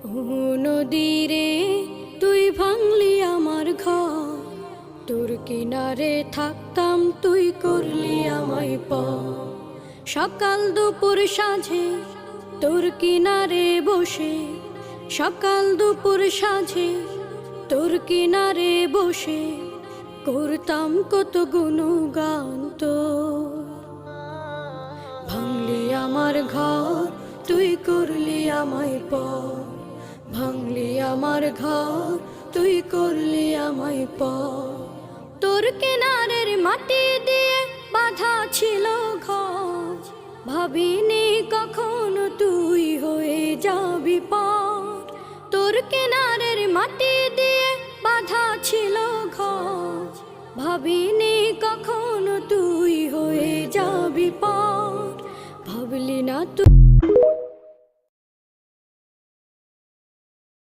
ও নদীরে তুই ভাঙলি আমার ঘর, তোর কিনারে থাকতাম তুই করলি আমায় পর। সকাল দুপুর সাঁঝে তোর কিনারে বসে, সকাল দুপুর সাঁঝে তোর কিনারে বসে করতাম কত গুণগান তোর। ভাঙলি আমার ঘর তুই করলি আমায় পর, ভাঙলি আমার ঘর তুই করলি আমায় পর। তোর কিনারের মাটি দিয়ে বাঁধা ছিল ঘর, ভাবিনি কখনো তুই হয়ে যাবি পার। তোর কিনারের মাটি দিয়ে বাঁধা ছিল ঘর, ভাবিনি কখনো তুই হয়ে যাবি পার। ভাবলি না তুই